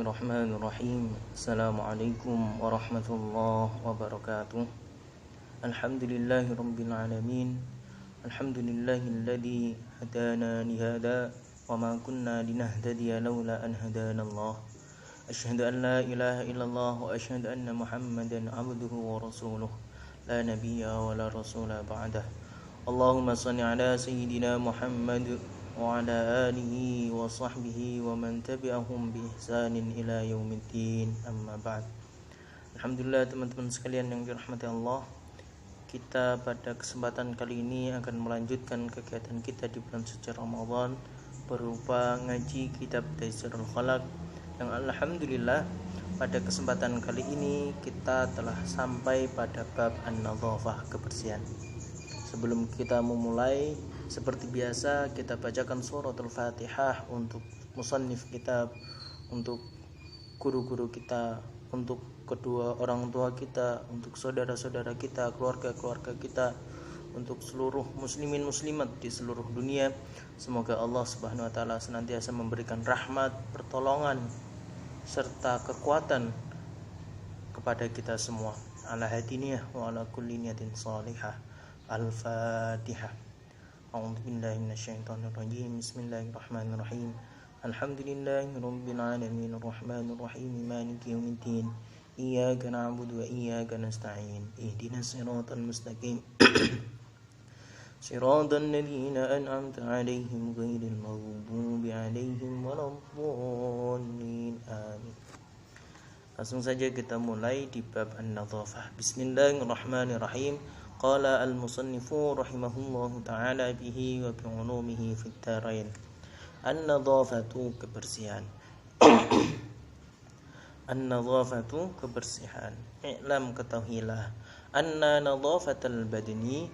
Bismillahirrahmanirrahim. Assalamualaikum warahmatullahi wabarakatuh. Alhamdulillahirabbil alamin. Alhamdulillahilladzi hadana li hada wa ma kunna linahtadiya laula an hadanallah. Asyhadu an la ilaha illallah wa asyhadu anna Muhammadan abduhu wa rasuluh. La nabiyya wa la rasula ba'dah. Allahumma shalli ala sayyidina Muhammad wa ala alihi wa sahbihi wa man tabi'ahum bi ihsanin ila yaumiddin, amma ba'd. Alhamdulillah teman-teman sekalian yang dirahmati Allah, kita pada kesempatan kali ini akan melanjutkan kegiatan kita di bulan suci Ramadan berupa ngaji kitab Taisirul Khalaq, yang alhamdulillah pada kesempatan kali ini kita telah sampai pada bab an-nadhafah, kebersihan. Sebelum kita memulai, seperti biasa kita bacakan suratul Fatihah untuk musannif kitab, untuk guru-guru kita, untuk kedua orang tua kita, untuk saudara-saudara kita, keluarga-keluarga kita, untuk seluruh muslimin muslimat di seluruh dunia. Semoga Allah Subhanahu wa taala senantiasa memberikan rahmat, pertolongan serta kekuatan kepada kita semua. Ala hadiniyah wa ala kulli niyatin salihah. Al-Fatihah. A'udzu billahi minasyaitonir rajim. Bismillahirrahmanirrahim. Alhamdulillahirabbil alamin arrahmanir rahim maliki yaumiddin. Iyyaka na'budu wa iyyaka nasta'in. Ihdinas siratal mustaqim. Siratal ladzina an'amta 'alaihim ghairil maghdubi 'alaihim waladdallin. Amin. Langsung saja kita mulai di bab an-nadhafah. Bismillahirrahmanirrahim. Qala al-musannifu rahimahullahu ta'ala bihi wa bi'ulumihi fid dharain. An-nadhafatu, kebersihan. An-nadhafatu, kebersihan. I'lam, ketahuilah, anna nadhafatal badani,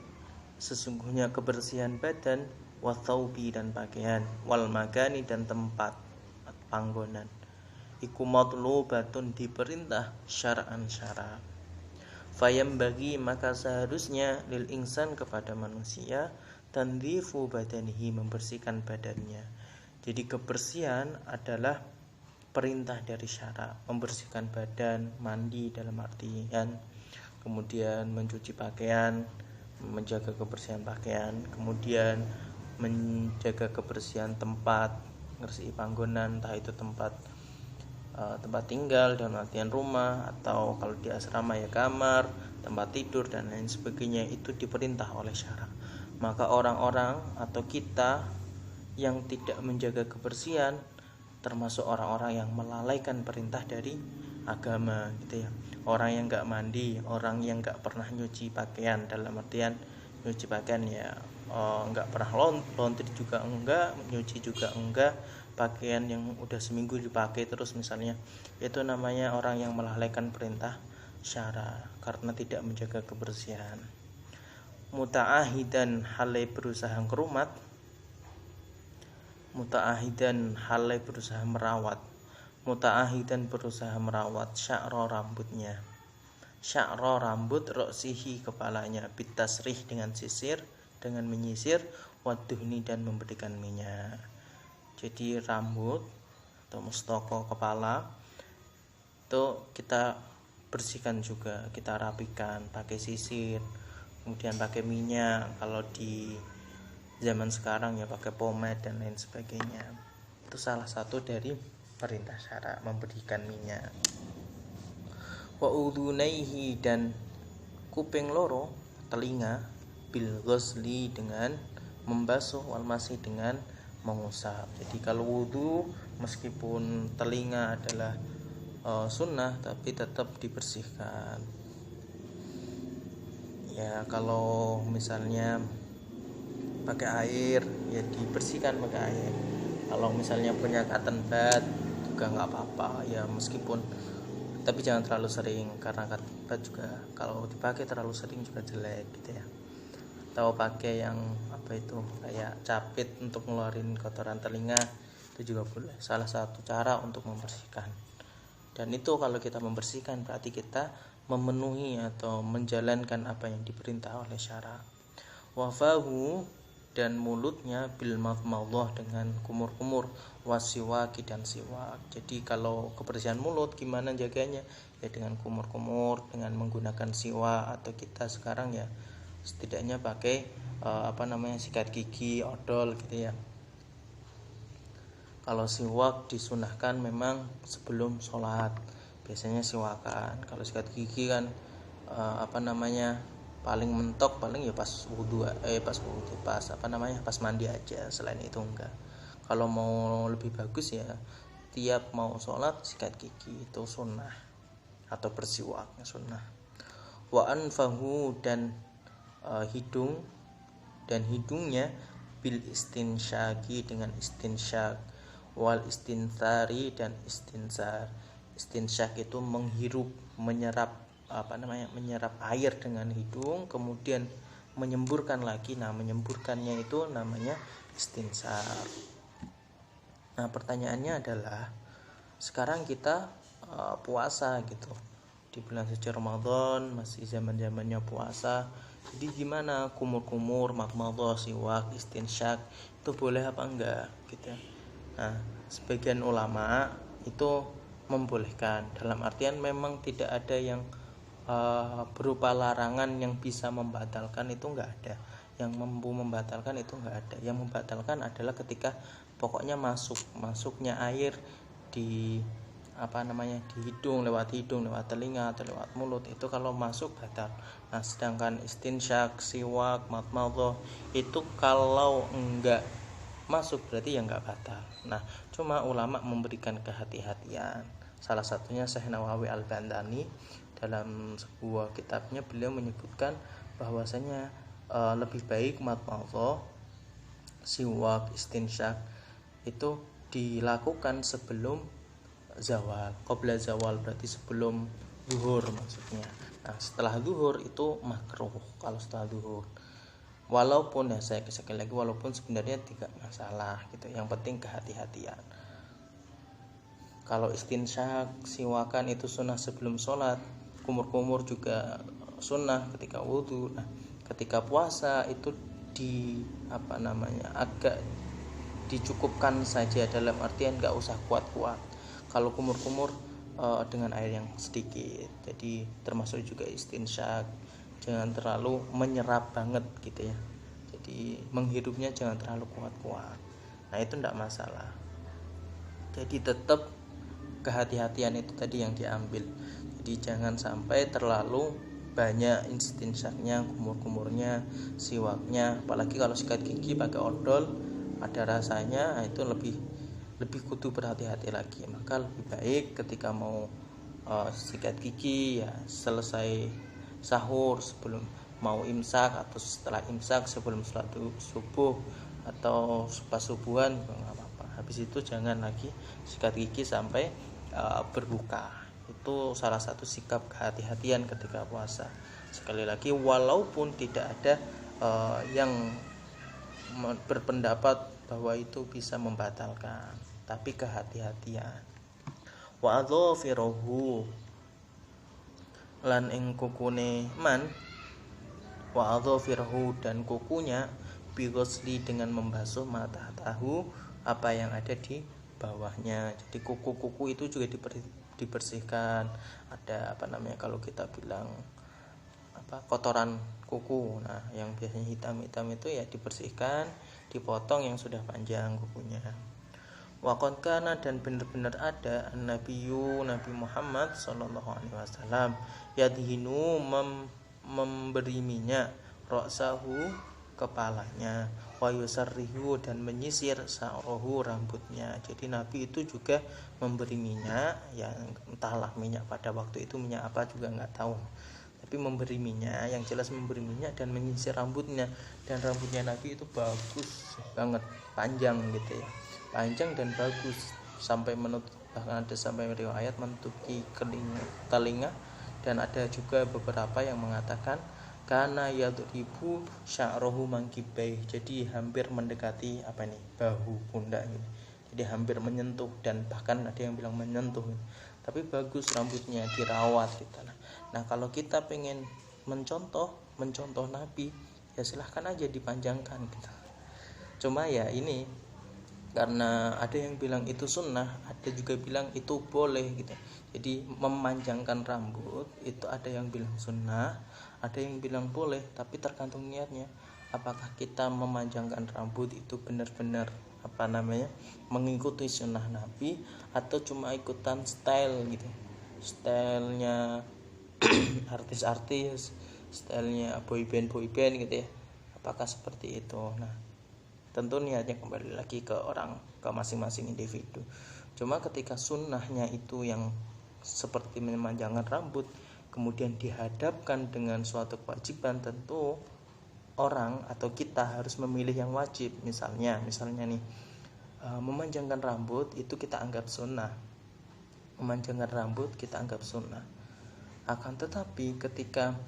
sesungguhnya kebersihan badan, wa thawbi, dan pakaian, wal makani, dan tempat panggonan, iku matlubatun, diperintah syar'an syara. Fayam bagi, maka seharusnya, lil insan, kepada manusia, tandhifu badanihi, membersihkan badannya. Jadi kebersihan adalah perintah dari syara, membersihkan badan, mandi dalam artian kemudian mencuci pakaian, menjaga kebersihan pakaian, kemudian menjaga kebersihan tempat, ngersi panggonan, entah itu tempat tinggal dalam artian rumah, atau kalau di asrama ya kamar, tempat tidur, dan lain sebagainya. Itu diperintah oleh syara. Maka orang-orang atau kita yang tidak menjaga kebersihan termasuk orang-orang yang melalaikan perintah dari agama, gitu ya. Orang yang enggak mandi, orang yang enggak pernah nyuci pakaian, dalam artian nyuci pakaian ya enggak pernah laundry juga enggak, nyuci juga enggak, pakaian yang udah seminggu dipakai terus misalnya, itu namanya orang yang melalaikan perintah syara karena tidak menjaga kebersihan. Muta'ahidan, halai berusaha kerumat, muta'ahidan, halai berusaha merawat, muta'ahidan, berusaha merawat sya'ra, rambutnya, sya'ra, rambut, roksihi, kepalanya, bitasrih, dengan sisir, dengan menyisir, waduhni, dan memberikan minyak. Jadi rambut atau mustoko, kepala, itu kita bersihkan juga, kita rapikan pakai sisir, kemudian pakai minyak. Kalau di zaman sekarang ya pakai pomade dan lain sebagainya. Itu salah satu dari perintah syara, memberikan minyak. Wa udhunaihi, dan kuping loro, telinga, bil ghusli, dengan membasuh, wal masih, dengan mengusap. Jadi kalau wudu, meskipun telinga adalah sunnah, tapi tetap dibersihkan. Ya kalau misalnya pakai air, ya dibersihkan pakai air. Kalau misalnya punya cotton bud juga nggak apa-apa, ya meskipun, tapi jangan terlalu sering, karena cotton bud juga kalau dipakai terlalu sering juga jelek, gitu ya. Atau pakai yang itu kayak capit untuk ngeluarin kotoran telinga, itu juga boleh, salah satu cara untuk membersihkan. Dan itu kalau kita membersihkan berarti kita memenuhi atau menjalankan apa yang diperintah oleh syara. Wafahu, dan mulutnya bil madmadah dengan kumur-kumur, wasiwaki dan siwak. Jadi kalau kebersihan mulut gimana jaganya? Ya dengan kumur-kumur, dengan menggunakan siwak, atau kita sekarang ya setidaknya pakai sikat gigi, odol gitu ya. Kalau siwak disunahkan memang sebelum sholat, biasanya siwakan. Kalau sikat gigi kan paling mentok paling ya pas mandi aja, selain itu enggak. Kalau mau lebih bagus ya tiap mau sholat sikat gigi, itu sunnah, atau bersiwak sunnah. Wa anfahu dan hidungnya bil istinsyaki dengan istinsyak, wal istinthari dan istinsar. Istinsyak itu menghirup, menyerap air dengan hidung, kemudian menyemburkan lagi. Nah, menyemburkannya itu namanya istinsar. Nah, pertanyaannya adalah sekarang kita puasa gitu, di bulan suci Ramadan, masih zaman-zamannya puasa. Jadi gimana kumur-kumur, madmadah, siwak, istinsyak itu boleh apa enggak gitu. Nah, sebagian ulama itu membolehkan, dalam artian memang tidak ada yang berupa larangan yang bisa membatalkan, itu enggak ada. Yang mampu membatalkan itu enggak ada. Yang membatalkan adalah ketika pokoknya masuknya air di di hidung, lewat telinga atau lewat mulut, itu kalau masuk batal. Nah, sedangkan istinsyak, siwak, madmadah itu kalau enggak masuk berarti ya enggak batal. Nah, cuma ulama memberikan kehati-hatian. Salah satunya Syekh Nawawi Al-Bantani dalam sebuah kitabnya, beliau menyebutkan bahwasanya lebih baik madmadah, siwak, istinsyak itu dilakukan sebelum zawal. Qabla zawal berarti sebelum zuhur maksudnya. Nah, setelah zuhur itu makruh kalau setelah zuhur. Walaupun ya saya sekali lagi, walaupun sebenarnya tidak masalah gitu. Yang penting kehati-hatian. Kalau istinsyak, siwakan itu sunnah sebelum sholat, kumur-kumur juga sunnah ketika wudhu. Nah, ketika puasa itu agak dicukupkan saja, dalam artian nggak usah kuat-kuat. Kalau kumur-kumur dengan air yang sedikit. Jadi termasuk juga istinsyak, jangan terlalu menyerap banget gitu ya. Jadi menghirupnya jangan terlalu kuat-kuat. Nah, itu enggak masalah. Jadi tetap kehati-hatian itu tadi yang diambil. Jadi jangan sampai terlalu banyak istinsyaknya, kumur-kumurnya, siwaknya. Apalagi kalau sikat gigi pakai odol ada rasanya, itu lebih kudu berhati-hati lagi. Maka lebih baik ketika mau sikat gigi ya selesai sahur, sebelum mau imsak atau setelah imsak, sebelum sholat subuh atau pas subuhan nggak apa-apa. Habis itu jangan lagi sikat gigi sampai berbuka. Itu salah satu sikap kehati-hatian ketika puasa. Sekali lagi, walaupun tidak ada yang berpendapat bahwa itu bisa membatalkan, tapi kehati-hatian. Wa adhafirahu lan ing kukune man, wa adhafirahu dan kukunya, bighusli dengan membasuh mata tahu apa yang ada di bawahnya. Jadi kuku-kuku itu juga dibersihkan. Ada kalau kita bilang kotoran kuku. Nah, yang biasanya hitam-hitam itu ya dibersihkan, dipotong yang sudah panjang kukunya. Wa qad kana dan benar-benar ada Nabi Muhammad sallallahu alaihi wasallam yadhinu memberi minyak ra'sahu kepalanya, wa yusarrihu dan menyisir sa'ruhu rambutnya. Jadi Nabi itu juga memberi minyak, yang entahlah minyak pada waktu itu minyak apa juga enggak tahu. Tapi memberi minyak, yang jelas memberi minyak dan menyisir rambutnya. Dan rambutnya Nabi itu bagus banget, panjang gitu ya. Panjang dan bagus sampai menutup, bahkan ada sampai riwayat menutupi telinga, dan ada juga beberapa yang mengatakan kana yadribu sya'ruhu mankibai, jadi hampir mendekati bahu pundak gitu. Jadi hampir menyentuh, dan bahkan ada yang bilang menyentuh. Tapi bagus rambutnya, dirawat gitu. Nah, kalau kita pengen mencontoh Nabi, ya silahkan aja dipanjangkan gitu. Cuma ya ini, karena ada yang bilang itu sunnah, ada juga bilang itu boleh gitu. Jadi memanjangkan rambut itu ada yang bilang sunnah, ada yang bilang boleh, tapi tergantung niatnya. Apakah kita memanjangkan rambut itu benar-benar mengikuti sunnah Nabi, atau cuma ikutan style gitu, stylenya artis-artis, stylenya boyband gitu ya. Apakah seperti itu? Nah, tentu niatnya kembali lagi ke masing-masing individu. Cuma ketika sunnahnya itu yang seperti memanjangkan rambut, kemudian dihadapkan dengan suatu kewajiban, tentu orang atau kita harus memilih yang wajib. Misalnya nih, memanjangkan rambut itu kita anggap sunnah, akan tetapi ketika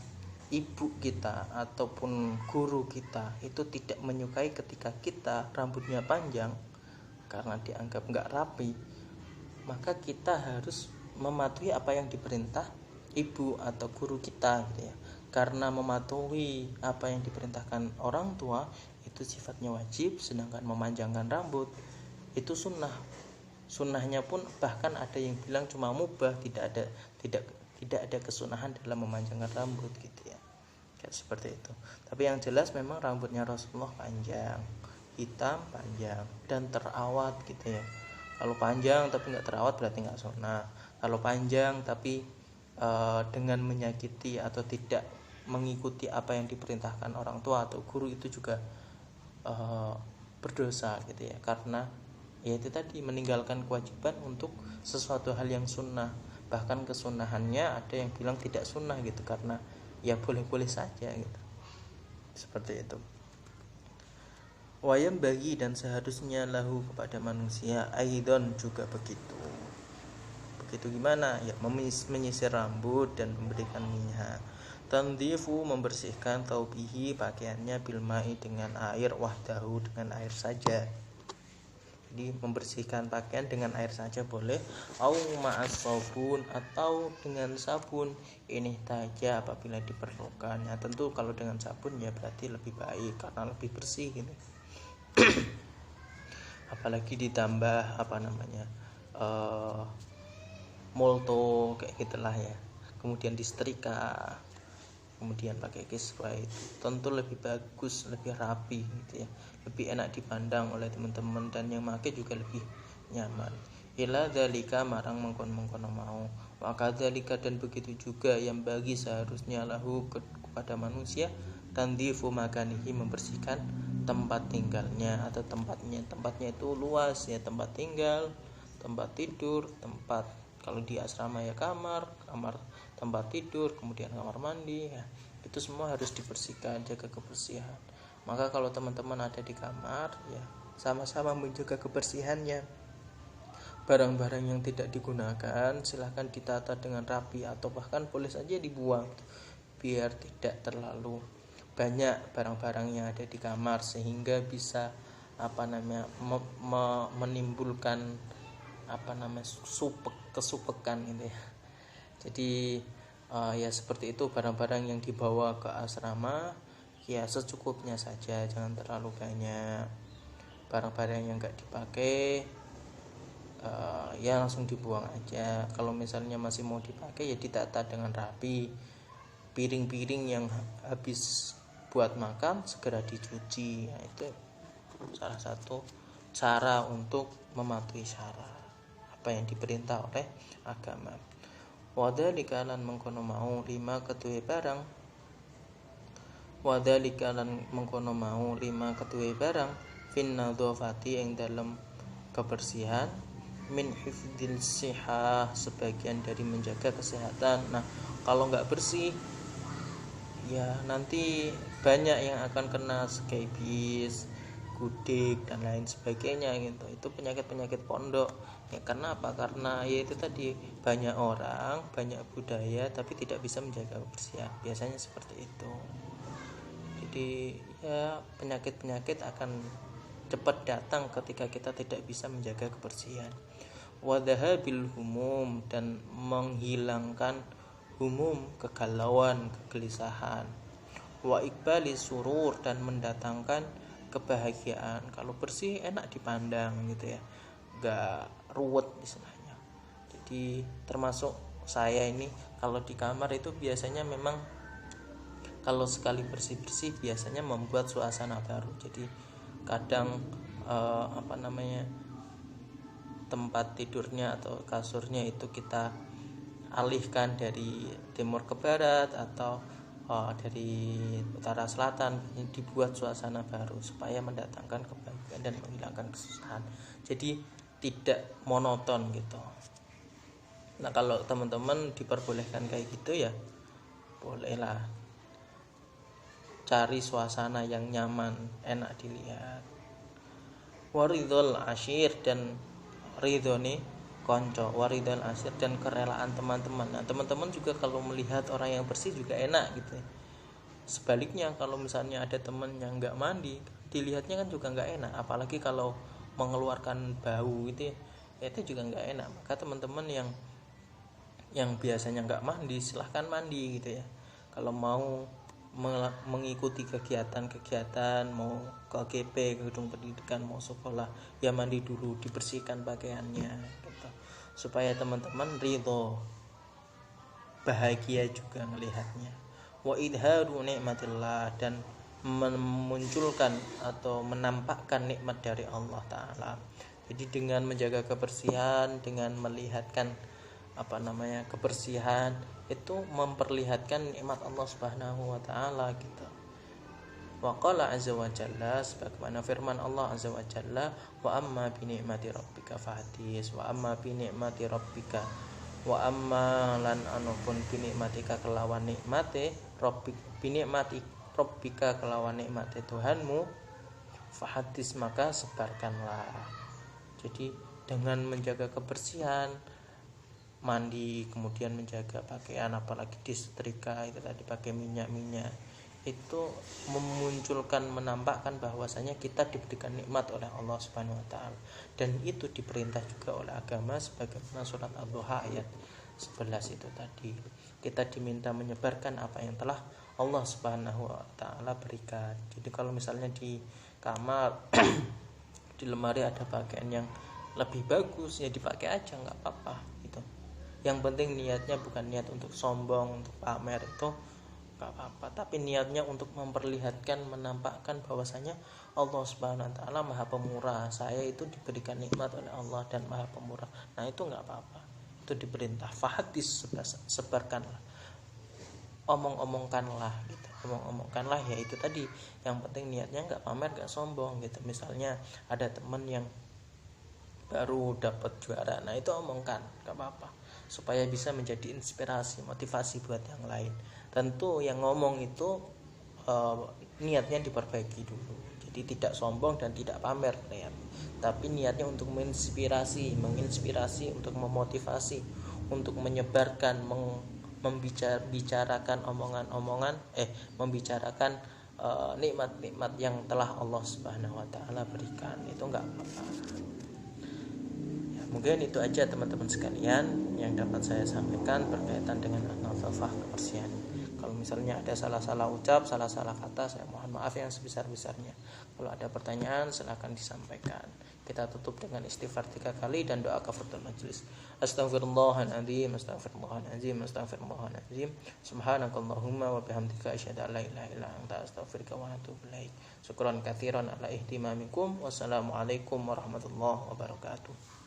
ibu kita ataupun guru kita itu tidak menyukai ketika kita rambutnya panjang karena dianggap nggak rapi, maka kita harus mematuhi apa yang diperintah ibu atau guru kita gitu ya. Karena mematuhi apa yang diperintahkan orang tua itu sifatnya wajib, sedangkan memanjangkan rambut itu sunnah. Sunnahnya pun bahkan ada yang bilang cuma mubah, tidak ada kesunahan dalam memanjangkan rambut gitu ya. Kayak seperti itu. Tapi yang jelas memang rambutnya Rasulullah panjang, hitam, panjang dan terawat gitu ya. Kalau panjang tapi nggak terawat berarti nggak sunnah. Kalau panjang tapi dengan menyakiti atau tidak mengikuti apa yang diperintahkan orang tua atau guru itu juga berdosa gitu ya, karena ya itu tadi meninggalkan kewajiban untuk sesuatu hal yang sunnah. Bahkan kesunahannya ada yang bilang tidak sunnah gitu, karena ya boleh-boleh saja gitu, seperti itu. Wayam bagi dan seharusnya lahu kepada manusia aidon juga begitu gimana ya, menyisir rambut dan memberikan minyak. Tandifu membersihkan taubihi pakaiannya bilma'i dengan air, wahdahu dengan air saja. Jadi membersihkan pakaian dengan air saja boleh, au ma'as sabun atau dengan sabun, ini saja apabila diperlukan. Ya tentu kalau dengan sabun ya berarti lebih baik karena lebih bersih gitu. Apalagi ditambah molto kayak gitulah ya, kemudian disetrika, kemudian pakai kiswah, itu tentu lebih bagus, lebih rapi gitu ya, lebih enak dipandang oleh teman-teman dan yang pakai juga lebih nyaman. Ila dzalika marang mengkon-mengkono mau, maka dzalika dan begitu juga yang bagi seharusnya lahu kepada manusia tandifu makanihi membersihkan tempat tinggalnya atau tempatnya itu luas ya, tempat tinggal, tempat tidur, tempat kalau di asrama ya kamar, tempat tidur, kemudian kamar mandi ya, itu semua harus dibersihkan, jaga kebersihan. Maka kalau teman-teman ada di kamar ya sama-sama menjaga kebersihannya. Barang-barang yang tidak digunakan silahkan ditata dengan rapi atau bahkan boleh saja dibuang biar tidak terlalu banyak barang-barang yang ada di kamar sehingga bisa menimbulkan kesupekan gitu ya. Jadi ya seperti itu, barang-barang yang dibawa ke asrama ya secukupnya saja, jangan terlalu banyak. Barang-barang yang enggak dipakai ya langsung dibuang aja. Kalau misalnya masih mau dipakai ya ditata dengan rapi. Piring-piring yang habis buat makan segera dicuci ya, itu salah satu cara untuk mematuhi syarat apa yang diperintah oleh agama. Wadzalika lan mengkono mau lima ketuwe barang fin nadzafati ing dalam kebersihan, min hifdzil sihah sebagian dari menjaga kesehatan. Nah, kalau enggak bersih ya nanti banyak yang akan kena skabis, gudik dan lain sebagainya gitu. Itu penyakit pondok ya. Karena apa? Karena ya itu tadi, banyak orang, banyak budaya tapi tidak bisa menjaga kebersihan, biasanya seperti itu. Jadi ya penyakit akan cepat datang ketika kita tidak bisa menjaga kebersihan. Wadhahabil humum dan menghilangkan humum, kegalauan, kegelisahan. Wa iqbali surur dan mendatangkan kebahagiaan. Kalau bersih enak dipandang gitu ya, nggak ruwet istilahnya. Jadi termasuk saya ini kalau di kamar itu biasanya memang kalau sekali bersih-bersih biasanya membuat suasana baru. Jadi kadang tempat tidurnya atau kasurnya itu kita alihkan dari timur ke barat atau dari utara selatan, ini dibuat suasana baru supaya mendatangkan kebahagiaan dan menghilangkan kesusahan. Jadi tidak monoton gitu. Nah kalau teman-teman diperbolehkan kayak gitu ya bolehlah cari suasana yang nyaman, enak dilihat. Waridul asyir, dan ridho nih konco, waridul asyir, dan kerelaan teman-teman. Nah teman-teman juga kalau melihat orang yang bersih juga enak gitu. Sebaliknya kalau misalnya ada teman yang nggak mandi, dilihatnya kan juga nggak enak. Apalagi kalau mengeluarkan bau gitu ya, itu juga nggak enak. Maka teman-teman yang biasanya nggak mandi silahkan mandi gitu ya. Kalau mau mengikuti kegiatan-kegiatan, mau ke GP, ke gedung pendidikan, mau sekolah, ya mandi dulu, dibersihkan pakaiannya gitu. Supaya teman-teman ridho, bahagia juga melihatnya. Wa idharu nikmatillah, dan memunculkan atau menampakkan nikmat dari Allah Ta'ala. Jadi dengan menjaga kebersihan, dengan melihatkan kebersihan itu memperlihatkan nikmat Allah Subhanahu wa taala gitu. Wa qala azza wa jalla, sebagaimana firman Allah azza wa jalla, wa amma bi ni'mati rabbika fahdis, wa amma bi ni'mati rabbika, wa amma lan anupun bi ni'matika kelawan nikmate rabbik, bi ni'mati rabbika kelawan nikmate Tuhanmu, fahdis maka sebarkanlah. Jadi dengan menjaga kebersihan, mandi, kemudian menjaga pakaian, apalagi disetrika itu tadi pakai minyak, itu memunculkan, menampakkan bahwasanya kita diberikan nikmat oleh Allah Subhanahu wa taala, dan itu diperintah juga oleh agama sebagaimana surat Ad-Duha ayat 11 itu tadi. Kita diminta menyebarkan apa yang telah Allah Subhanahu wa taala berikan. Jadi kalau misalnya di kamar di lemari ada pakaian yang lebih bagus, ya dipakai aja, nggak apa-apa gitu. Yang penting niatnya bukan niat untuk sombong, untuk pamer, itu gak apa-apa, tapi niatnya untuk memperlihatkan, menampakkan bahwasanya Allah Subhanahu wa taala Maha Pemurah. Saya itu diberikan nikmat oleh Allah dan Maha Pemurah. Nah, itu enggak apa-apa. Itu diperintah. Fahadis, sebarkanlah. Omong-omongkanlah gitu. Omong-omongkanlah, ya itu tadi. Yang penting niatnya enggak pamer, enggak sombong gitu. Misalnya ada teman yang baru dapat juara. Nah, itu omongkan, enggak apa-apa, supaya bisa menjadi inspirasi, motivasi buat yang lain. Tentu yang ngomong itu niatnya diperbaiki dulu. Jadi tidak sombong dan tidak pamer ya. Tapi niatnya untuk menginspirasi, untuk memotivasi, untuk menyebarkan, membicarakan membicarakan nikmat-nikmat yang telah Allah Subhanahu wa taala berikan. Itu enggak apa-apa. Mungkin itu aja teman-teman sekalian yang dapat saya sampaikan berkaitan dengan an-nadhafah, kebersihan. Kalau misalnya ada salah-salah ucap, salah-salah kata, saya mohon maaf yang sebesar-besarnya. Kalau ada pertanyaan silakan disampaikan. Kita tutup dengan istighfar 3 kali dan doa kafaratul majelis. Astaghfirullahaladzim, astaghfirullahaladzim, astaghfirullahaladzim. Subhanakallahumma wa bihamdika asyhadu an la ilaha illa anta astaghfiruka wa atubu ilaik. Syukran katsiran ala ihtimamikum. Wassalamualaikum warahmatullahi wabarakatuh.